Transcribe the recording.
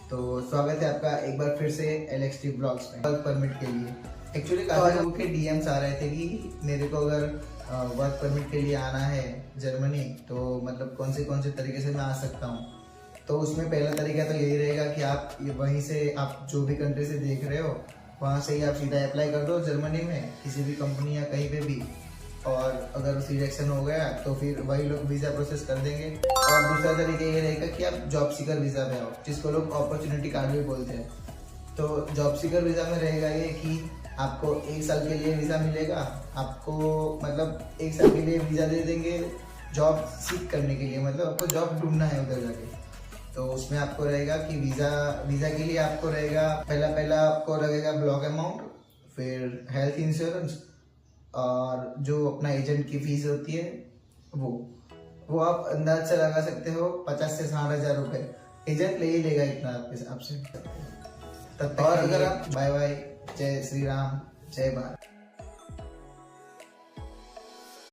तो स्वागत है आपका एक बार फिर से LXT ब्लॉग्स में वर्क परमिट के लिए। एक्चुअली काफी लोगों के DMs आ रहे थे कि मेरे को अगर वर्क परमिट के लिए आना है जर्मनी, तो मतलब कौन से तरीके से मैं आ सकता हूँ। तो उसमें पहला तरीका तो यही रहेगा कि आप वहीं से, आप जो भी कंट्री से देख रहे हो वहाँ से ही आप सीधा अप्लाई कर दो जर्मनी में, किसी भी कंपनी या कहीं पे भी। और अगर सिलेक्शन हो गया तो फिर वही लोग वीज़ा प्रोसेस कर देंगे। और दूसरा तरीका ये रहेगा कि आप जॉब सीकर वीज़ा पे आओ, जिसको लोग अपॉर्चुनिटी कार्ड भी बोलते हैं। तो जॉब सीकर वीज़ा में रहेगा ये कि आपको 1 साल के लिए वीज़ा मिलेगा। आपको मतलब 1 साल के लिए वीज़ा दे देंगे जॉब सीख करने के लिए, मतलब आपको जॉब ढूंढना है उधर जाके। तो उसमें आपको रहेगा कि वीज़ा के लिए आपको रहेगा पहला आपको लगेगा ब्लॉक अमाउंट, फिर हेल्थ इंश्योरेंस, और जो अपना एजेंट की फीस होती है वो आप अंदाज से लगा सकते हो 50 से 60 हजार रुपये एजेंट ले ही लेगा इतना आपके आपसे। तब तक और अगर आप बाय बाय, जय श्री राम, जय भारत।